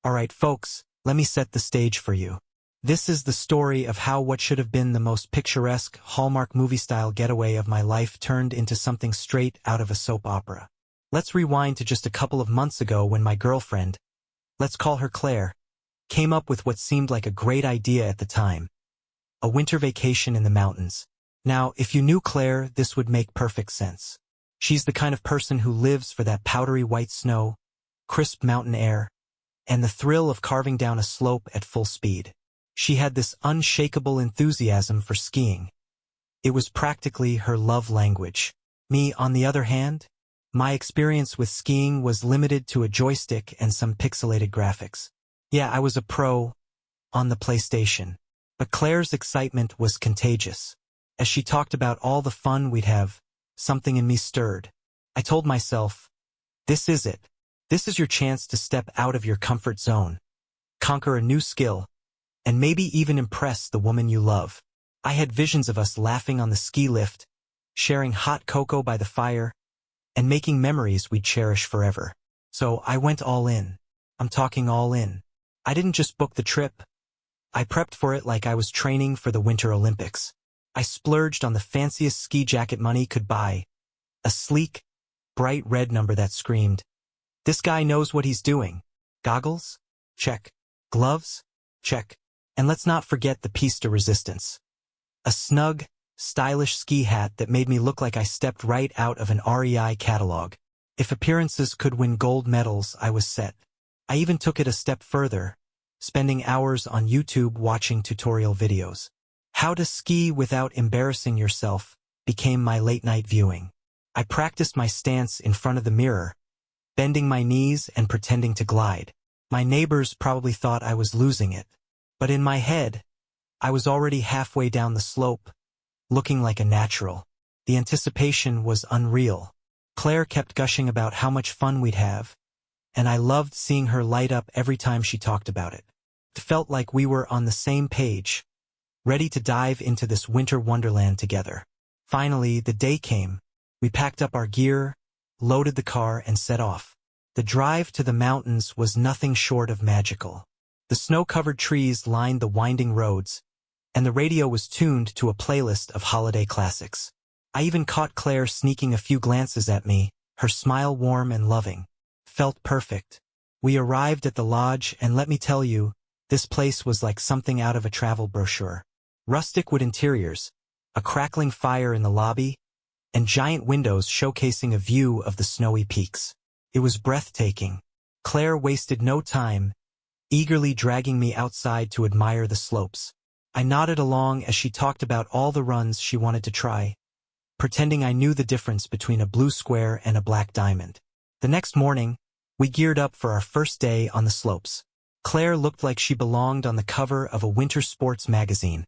Alright folks, let me set the stage for you. This is the story of how what should have been the most picturesque, Hallmark movie-style getaway of my life turned into something straight out of a soap opera. Let's rewind to just a couple of months ago when my girlfriend, let's call her Claire, came up with what seemed like a great idea at the time. A winter vacation in the mountains. Now, if you knew Claire, this would make perfect sense. She's the kind of person who lives for that powdery white snow, crisp mountain air, and the thrill of carving down a slope at full speed. She had this unshakable enthusiasm for skiing. It was practically her love language. Me, on the other hand, my experience with skiing was limited to a joystick and some pixelated graphics. Yeah, I was a pro on the PlayStation. But Claire's excitement was contagious. As she talked about all the fun we'd have, something in me stirred. I told myself, this is it. This is your chance to step out of your comfort zone, conquer a new skill, and maybe even impress the woman you love. I had visions of us laughing on the ski lift, sharing hot cocoa by the fire, and making memories we'd cherish forever. So I went all in. I'm talking all in. I didn't just book the trip. I prepped for it like I was training for the Winter Olympics. I splurged on the fanciest ski jacket money could buy. A sleek, bright red number that screamed, "This guy knows what he's doing." Goggles? Check. Gloves? Check. And let's not forget the piece de resistance. A snug, stylish ski hat that made me look like I stepped right out of an REI catalog. If appearances could win gold medals, I was set. I even took it a step further, spending hours on YouTube watching tutorial videos. How to ski without embarrassing yourself became my late-night viewing. I practiced my stance in front of the mirror, bending my knees and pretending to glide. My neighbors probably thought I was losing it. But in my head, I was already halfway down the slope, looking like a natural. The anticipation was unreal. Claire kept gushing about how much fun we'd have, and I loved seeing her light up every time she talked about it. It felt like we were on the same page, ready to dive into this winter wonderland together. Finally, the day came. We packed up our gear, loaded the car, and set off. The drive to the mountains was nothing short of magical. The snow-covered trees lined the winding roads, and the radio was tuned to a playlist of holiday classics. I even caught Claire sneaking a few glances at me, her smile warm and loving. Felt perfect. We arrived at the lodge, and let me tell you, this place was like something out of a travel brochure. Rustic wood interiors, a crackling fire in the lobby, and giant windows showcasing a view of the snowy peaks. It was breathtaking. Claire wasted no time, eagerly dragging me outside to admire the slopes. I nodded along as she talked about all the runs she wanted to try, pretending I knew the difference between a blue square and a black diamond. The next morning, we geared up for our first day on the slopes. Claire looked like she belonged on the cover of a winter sports magazine,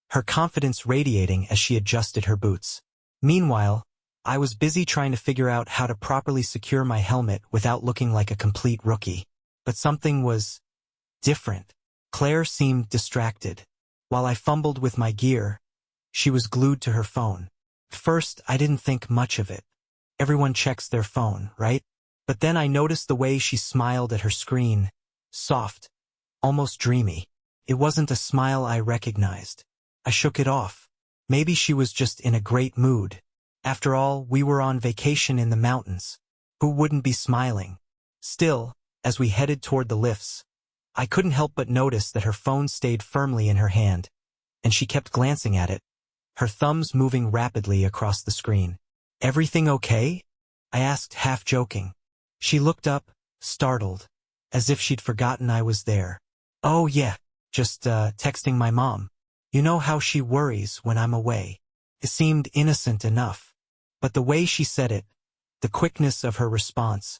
her confidence radiating as she adjusted her boots. Meanwhile, I was busy trying to figure out how to properly secure my helmet without looking like a complete rookie. But something was different. Claire seemed distracted. While I fumbled with my gear, she was glued to her phone. First, I didn't think much of it. Everyone checks their phone, right? But then I noticed the way she smiled at her screen. Soft, almost dreamy. It wasn't a smile I recognized. I shook it off. Maybe she was just in a great mood. After all, we were on vacation in the mountains. Who wouldn't be smiling? Still, as we headed toward the lifts, I couldn't help but notice that her phone stayed firmly in her hand, and she kept glancing at it, her thumbs moving rapidly across the screen. "Everything okay?" I asked, half joking. She looked up, startled, as if she'd forgotten I was there. "Oh yeah, just texting my mom. You know how she worries when I'm away." It seemed innocent enough, but the way she said it, the quickness of her response,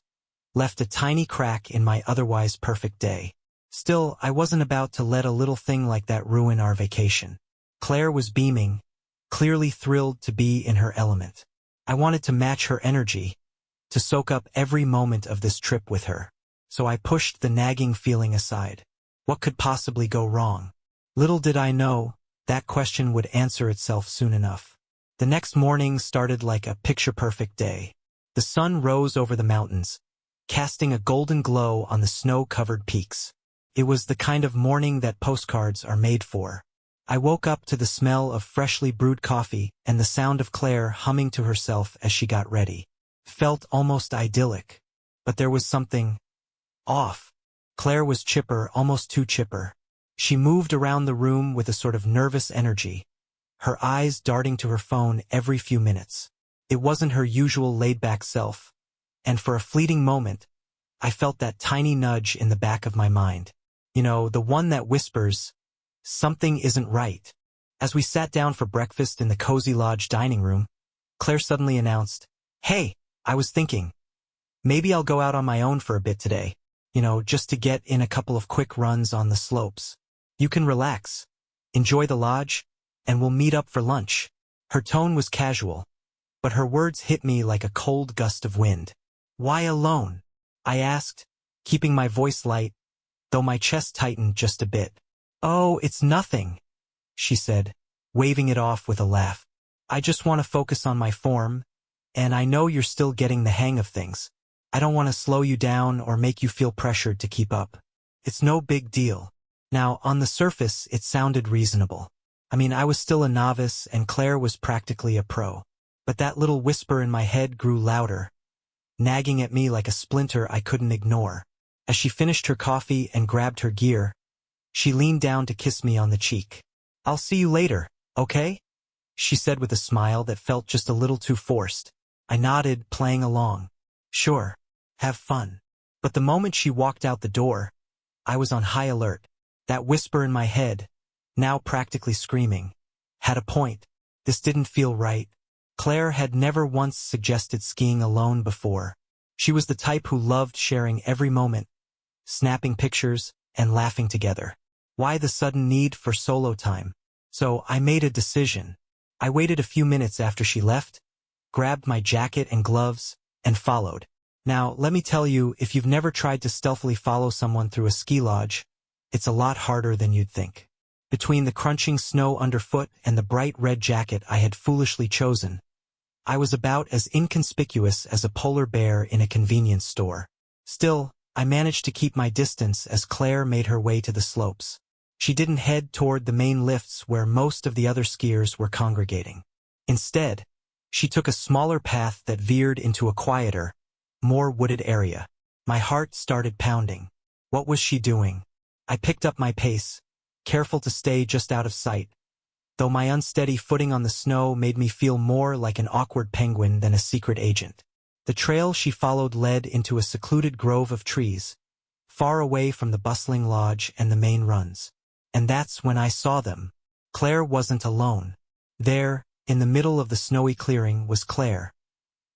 left a tiny crack in my otherwise perfect day. Still, I wasn't about to let a little thing like that ruin our vacation. Claire was beaming, clearly thrilled to be in her element. I wanted to match her energy, to soak up every moment of this trip with her. So I pushed the nagging feeling aside. What could possibly go wrong? Little did I know, that question would answer itself soon enough. The next morning started like a picture-perfect day. The sun rose over the mountains, casting a golden glow on the snow-covered peaks. It was the kind of morning that postcards are made for. I woke up to the smell of freshly brewed coffee and the sound of Claire humming to herself as she got ready. Felt almost idyllic. But there was something off. Claire was chipper, almost too chipper. She moved around the room with a sort of nervous energy, her eyes darting to her phone every few minutes. It wasn't her usual laid-back self, and for a fleeting moment, I felt that tiny nudge in the back of my mind. You know, the one that whispers, something isn't right. As we sat down for breakfast in the cozy lodge dining room, Claire suddenly announced, "Hey, I was thinking, maybe I'll go out on my own for a bit today. Just to get in a couple of quick runs on the slopes. You can relax, enjoy the lodge, and we'll meet up for lunch." Her tone was casual, but her words hit me like a cold gust of wind. "Why alone?" I asked, keeping my voice light, though my chest tightened just a bit. "Oh, it's nothing," she said, waving it off with a laugh. "I just want to focus on my form, and I know you're still getting the hang of things. I don't want to slow you down or make you feel pressured to keep up. It's no big deal." Now, on the surface, it sounded reasonable. I was still a novice, and Claire was practically a pro. But that little whisper in my head grew louder, nagging at me like a splinter I couldn't ignore. As she finished her coffee and grabbed her gear, she leaned down to kiss me on the cheek. "I'll see you later, okay?" she said with a smile that felt just a little too forced. I nodded, playing along. "Sure, have fun." But the moment she walked out the door, I was on high alert. That whisper in my head, now practically screaming, had a point. This didn't feel right. Claire had never once suggested skiing alone before. She was the type who loved sharing every moment, snapping pictures, and laughing together. Why the sudden need for solo time? So I made a decision. I waited a few minutes after she left, grabbed my jacket and gloves, and followed. Now, let me tell you, if you've never tried to stealthily follow someone through a ski lodge, it's a lot harder than you'd think. Between the crunching snow underfoot and the bright red jacket I had foolishly chosen, I was about as inconspicuous as a polar bear in a convenience store. Still, I managed to keep my distance as Claire made her way to the slopes. She didn't head toward the main lifts where most of the other skiers were congregating. Instead, she took a smaller path that veered into a quieter, more wooded area. My heart started pounding. What was she doing? I picked up my pace, careful to stay just out of sight, though my unsteady footing on the snow made me feel more like an awkward penguin than a secret agent. The trail she followed led into a secluded grove of trees, far away from the bustling lodge and the main runs. And that's when I saw them. Claire wasn't alone. There, in the middle of the snowy clearing, was Claire,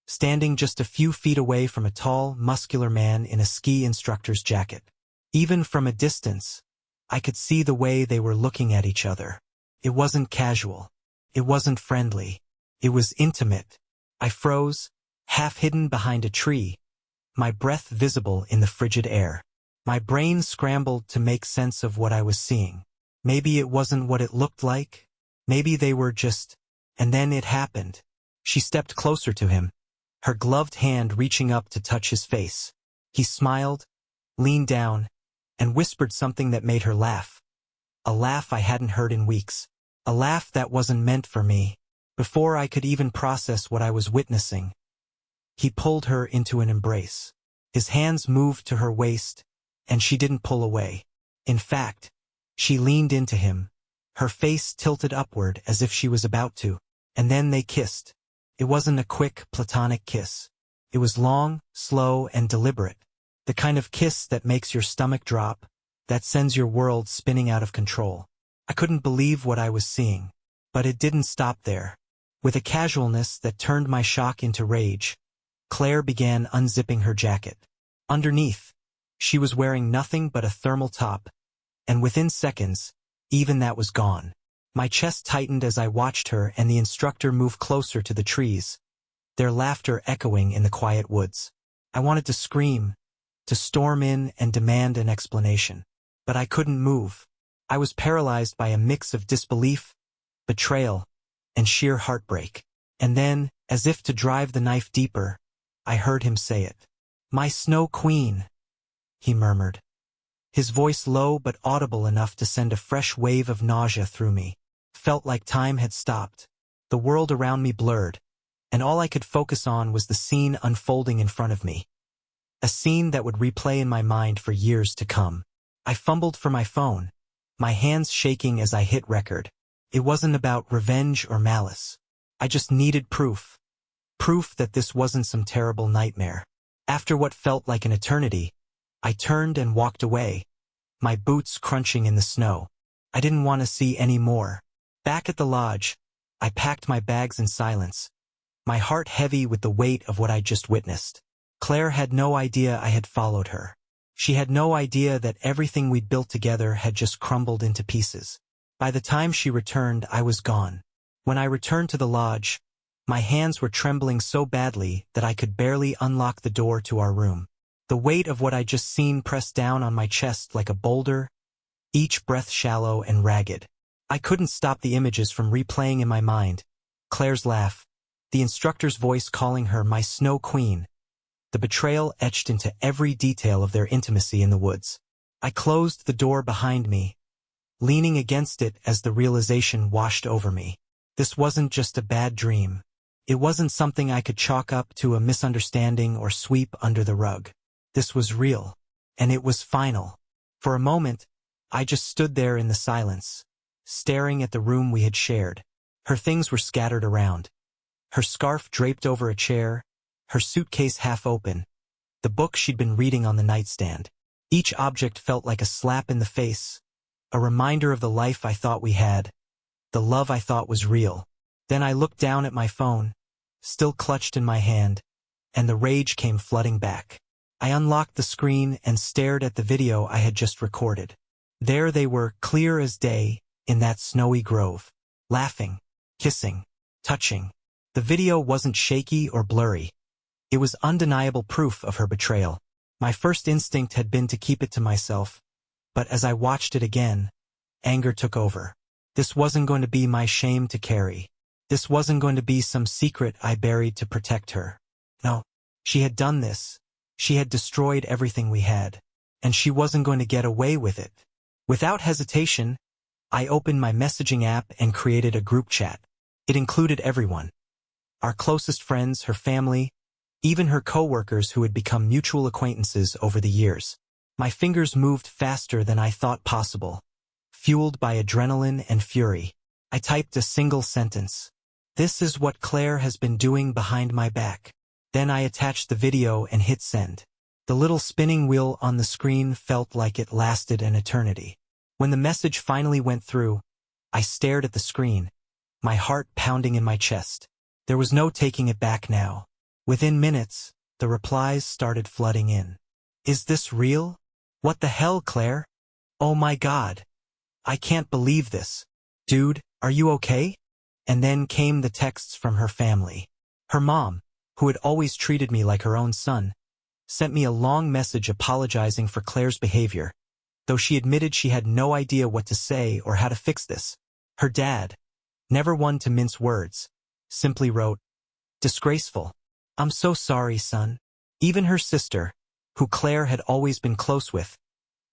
standing just a few feet away from a tall, muscular man in a ski instructor's jacket. Even from a distance, I could see the way they were looking at each other. It wasn't casual. It wasn't friendly. It was intimate. I froze, half hidden behind a tree, my breath visible in the frigid air. My brain scrambled to make sense of what I was seeing. Maybe it wasn't what it looked like. Maybe they were just... And then it happened. She stepped closer to him, her gloved hand reaching up to touch his face. He smiled, leaned down, and whispered something that made her laugh. A laugh I hadn't heard in weeks. A laugh that wasn't meant for me. Before I could even process what I was witnessing, he pulled her into an embrace. His hands moved to her waist, and she didn't pull away. In fact, she leaned into him, her face tilted upward as if she was about to, and then they kissed. It wasn't a quick, platonic kiss. It was long, slow, and deliberate. The kind of kiss that makes your stomach drop, that sends your world spinning out of control. I couldn't believe what I was seeing. But it didn't stop there. With a casualness that turned my shock into rage, Claire began unzipping her jacket. Underneath, she was wearing nothing but a thermal top, and within seconds, even that was gone. My chest tightened as I watched her and the instructor move closer to the trees, their laughter echoing in the quiet woods. I wanted to scream, to storm in and demand an explanation. But I couldn't move. I was paralyzed by a mix of disbelief, betrayal, and sheer heartbreak. And then, as if to drive the knife deeper, I heard him say it. "My snow queen," he murmured. his voice low but audible enough to send a fresh wave of nausea through me. Felt like time had stopped. The world around me blurred, and all I could focus on was the scene unfolding in front of me. A scene that would replay in my mind for years to come. I fumbled for my phone, my hands shaking as I hit record. It wasn't about revenge or malice. I just needed proof. Proof that this wasn't some terrible nightmare. After what felt like an eternity, I turned and walked away, my boots crunching in the snow. I didn't want to see any more. Back at the lodge, I packed my bags in silence, my heart heavy with the weight of what I just witnessed. Claire had no idea I had followed her. She had no idea that everything we'd built together had just crumbled into pieces. By the time she returned, I was gone. When I returned to the lodge, my hands were trembling so badly that I could barely unlock the door to our room. The weight of what I'd just seen pressed down on my chest like a boulder, each breath shallow and ragged. I couldn't stop the images from replaying in my mind. Claire's laugh, the instructor's voice calling her my snow queen, the betrayal etched into every detail of their intimacy in the woods. I closed the door behind me, leaning against it as the realization washed over me. This wasn't just a bad dream. It wasn't something I could chalk up to a misunderstanding or sweep under the rug. This was real, and it was final. For a moment, I just stood there in the silence, staring at the room we had shared. Her things were scattered around. Her scarf draped over a chair, her suitcase half open, the book she'd been reading on the nightstand. Each object felt like a slap in the face, a reminder of the life I thought we had, the love I thought was real. Then I looked down at my phone, still clutched in my hand, and the rage came flooding back. I unlocked the screen and stared at the video I had just recorded. There they were, clear as day, in that snowy grove, laughing, kissing, touching. The video wasn't shaky or blurry. It was undeniable proof of her betrayal. My first instinct had been to keep it to myself, but as I watched it again, anger took over. This wasn't going to be my shame to carry. This wasn't going to be some secret I buried to protect her. No, she had done this. She had destroyed everything we had, and she wasn't going to get away with it. Without hesitation, I opened my messaging app and created a group chat. It included everyone. Our closest friends, her family, even her coworkers who had become mutual acquaintances over the years. My fingers moved faster than I thought possible, fueled by adrenaline and fury. I typed a single sentence. "This is what Claire has been doing behind my back." Then I attached the video and hit send. The little spinning wheel on the screen felt like it lasted an eternity. When the message finally went through, I stared at the screen, my heart pounding in my chest. There was no taking it back now. Within minutes, the replies started flooding in. "Is this real? What the hell, Claire? Oh my God. I can't believe this. Dude, are you okay?" And then came the texts from her family. Her mom, who had always treated me like her own son, sent me a long message apologizing for Claire's behavior, though she admitted she had no idea what to say or how to fix this. Her dad, never one to mince words, simply wrote, "Disgraceful. I'm so sorry, son." Even her sister, who Claire had always been close with,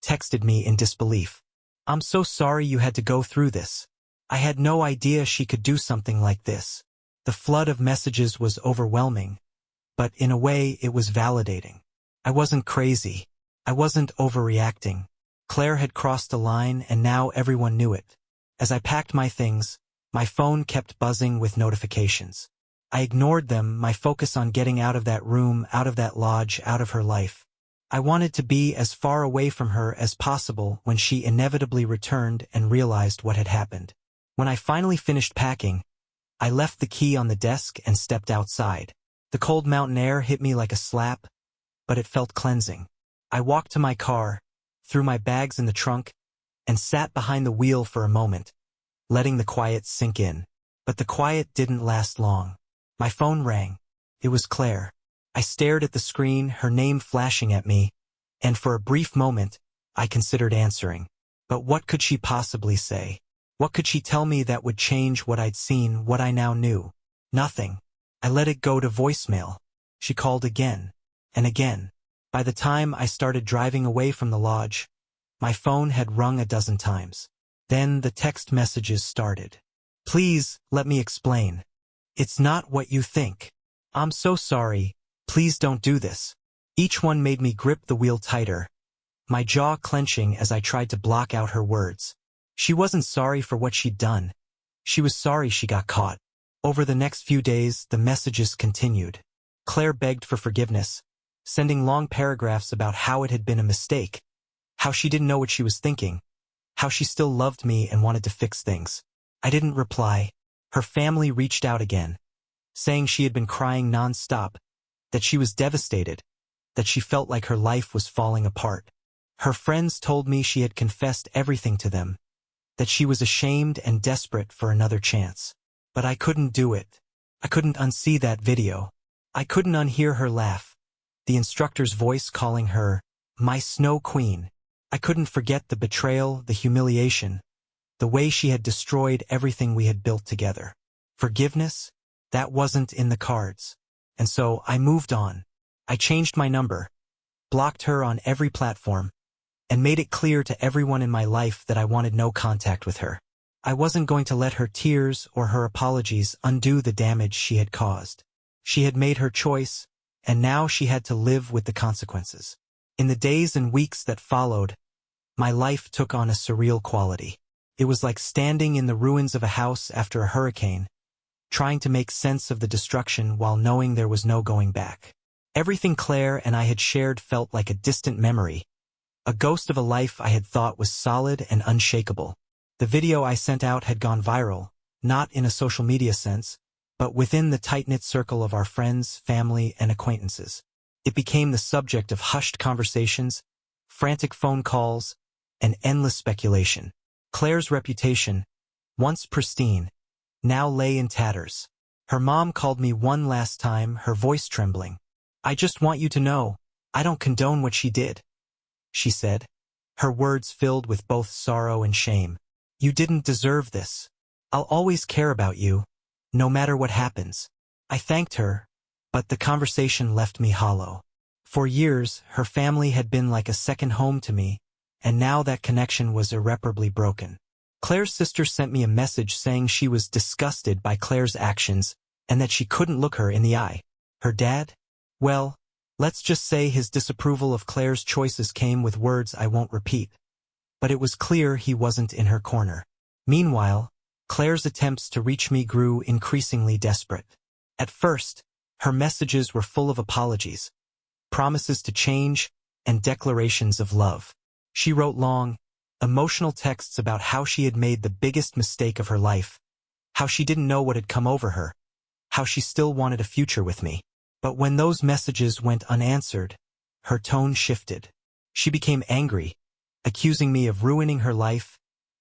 texted me in disbelief. "I'm so sorry you had to go through this. I had no idea she could do something like this." The flood of messages was overwhelming, but in a way it was validating. I wasn't crazy. I wasn't overreacting. Claire had crossed a line and now everyone knew it. As I packed my things, my phone kept buzzing with notifications. I ignored them, my focus on getting out of that room, out of that lodge, out of her life. I wanted to be as far away from her as possible when she inevitably returned and realized what had happened. When I finally finished packing, I left the key on the desk and stepped outside. The cold mountain air hit me like a slap, but it felt cleansing. I walked to my car, threw my bags in the trunk, and sat behind the wheel for a moment, letting the quiet sink in. But the quiet didn't last long. My phone rang. It was Claire. I stared at the screen, her name flashing at me, and for a brief moment, I considered answering. But what could she possibly say? What could she tell me that would change what I'd seen, what I now knew? Nothing. I let it go to voicemail. She called again, and again. By the time I started driving away from the lodge, My phone had rung a dozen times. Then the text messages started. Please, let me explain. It's not what you think. I'm so sorry. Please don't do this. Each one made me grip the wheel tighter, my jaw clenching as I tried to block out her words. She wasn't sorry for what she'd done. She was sorry she got caught. Over the next few days, the messages continued. Claire begged for forgiveness, sending long paragraphs about how it had been a mistake, how she didn't know what she was thinking, how she still loved me and wanted to fix things. I didn't reply. Her family reached out again, saying she had been crying non-stop, that she was devastated, that she felt like her life was falling apart. Her friends told me she had confessed everything to them, that she was ashamed and desperate for another chance. But I couldn't do it. I couldn't unsee that video. I couldn't unhear her laugh, the instructor's voice calling her, my snow queen. I couldn't forget the betrayal, the humiliation, the way she had destroyed everything we had built together. Forgiveness? That wasn't in the cards. And so I moved on. I changed my number, blocked her on every platform, and made it clear to everyone in my life that I wanted no contact with her. I wasn't going to let her tears or her apologies undo the damage she had caused. She had made her choice, and now she had to live with the consequences. In the days and weeks that followed, my life took on a surreal quality. It was like standing in the ruins of a house after a hurricane, trying to make sense of the destruction while knowing there was no going back. Everything Claire and I had shared felt like a distant memory, a ghost of a life I had thought was solid and unshakable. The video I sent out had gone viral, not in a social media sense, but within the tight-knit circle of our friends, family, and acquaintances. It became the subject of hushed conversations, frantic phone calls, and endless speculation. Claire's reputation, once pristine, now lay in tatters. Her mom called me one last time, her voice trembling. I just want you to know, I don't condone what she did, she said, her words filled with both sorrow and shame. You didn't deserve this. I'll always care about you, no matter what happens. I thanked her, but the conversation left me hollow. For years, her family had been like a second home to me, and now that connection was irreparably broken. Claire's sister sent me a message saying she was disgusted by Claire's actions and that she couldn't look her in the eye. Her dad? Well, let's just say his disapproval of Claire's choices came with words I won't repeat. But it was clear he wasn't in her corner. Meanwhile, Claire's attempts to reach me grew increasingly desperate. At first, her messages were full of apologies, promises to change, and declarations of love. She wrote long, emotional texts about how she had made the biggest mistake of her life, how she didn't know what had come over her, how she still wanted a future with me. But when those messages went unanswered, her tone shifted. She became angry, accusing me of ruining her life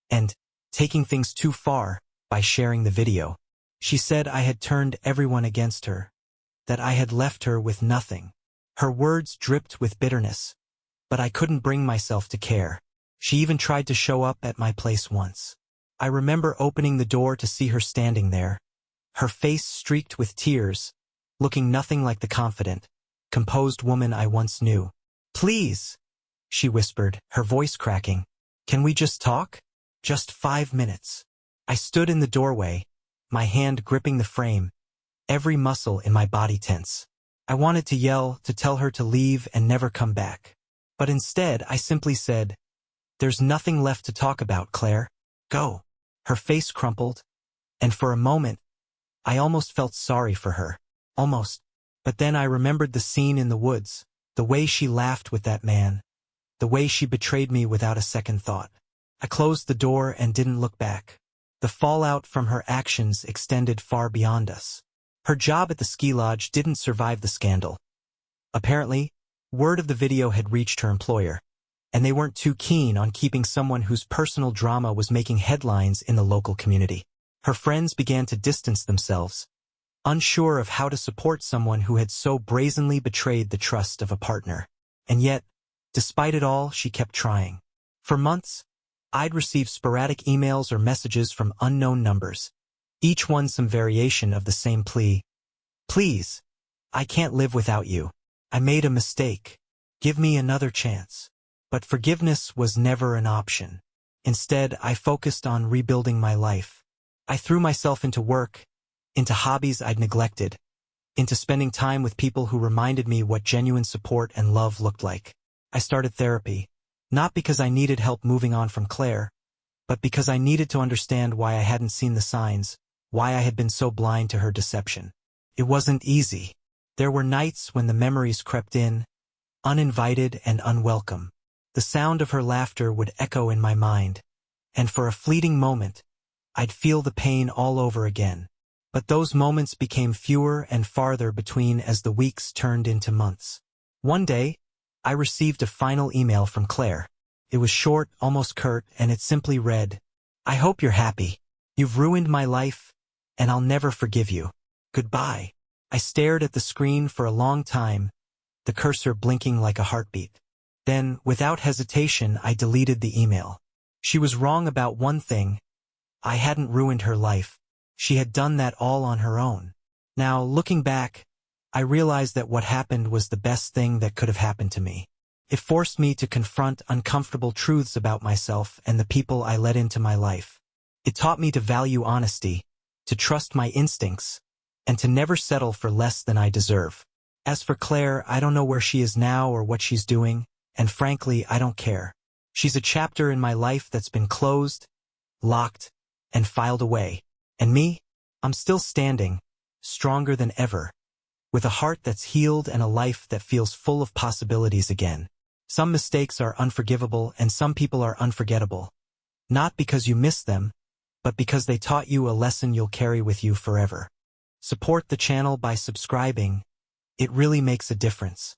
and taking things too far by sharing the video. She said I had turned everyone against her, that I had left her with nothing. Her words dripped with bitterness, but I couldn't bring myself to care. She even tried to show up at my place once. I remember opening the door to see her standing there, her face streaked with tears, looking nothing like the confident, composed woman I once knew. Please, she whispered, her voice cracking. Can we just talk? Just 5 minutes. I stood in the doorway, my hand gripping the frame, every muscle in my body tense. I wanted to yell, to tell her to leave and never come back. But instead, I simply said, There's nothing left to talk about, Claire. Go. Her face crumpled, and for a moment, I almost felt sorry for her. Almost. But then I remembered the scene in the woods, the way she laughed with that man, the way she betrayed me without a second thought. I closed the door and didn't look back. The fallout from her actions extended far beyond us. Her job at the ski lodge didn't survive the scandal. Apparently, word of the video had reached her employer, and they weren't too keen on keeping someone whose personal drama was making headlines in the local community. Her friends began to distance themselves, unsure of how to support someone who had so brazenly betrayed the trust of a partner. And yet, despite it all, she kept trying. For months, I'd receive sporadic emails or messages from unknown numbers, each one some variation of the same plea. Please, I can't live without you. I made a mistake. Give me another chance. But forgiveness was never an option. Instead, I focused on rebuilding my life. I threw myself into work, into hobbies I'd neglected, into spending time with people who reminded me what genuine support and love looked like. I started therapy, not because I needed help moving on from Claire, but because I needed to understand why I hadn't seen the signs, why I had been so blind to her deception. It wasn't easy. There were nights when the memories crept in, uninvited and unwelcome. The sound of her laughter would echo in my mind, and for a fleeting moment, I'd feel the pain all over again. But those moments became fewer and farther between as the weeks turned into months. One day, I received a final email from Claire. It was short, almost curt, and it simply read, "I hope you're happy. You've ruined my life, and I'll never forgive you. Goodbye." I stared at the screen for a long time, the cursor blinking like a heartbeat. Then, without hesitation, I deleted the email. She was wrong about one thing. I hadn't ruined her life. She had done that all on her own. Now, looking back, I realized that what happened was the best thing that could have happened to me. It forced me to confront uncomfortable truths about myself and the people I let into my life. It taught me to value honesty, to trust my instincts, and to never settle for less than I deserve. As for Claire, I don't know where she is now or what she's doing, and frankly, I don't care. She's a chapter in my life that's been closed, locked, and filed away. And me? I'm still standing, stronger than ever, with a heart that's healed and a life that feels full of possibilities again. Some mistakes are unforgivable and some people are unforgettable. Not because you missed them, but because they taught you a lesson you'll carry with you forever. Support the channel by subscribing. It really makes a difference.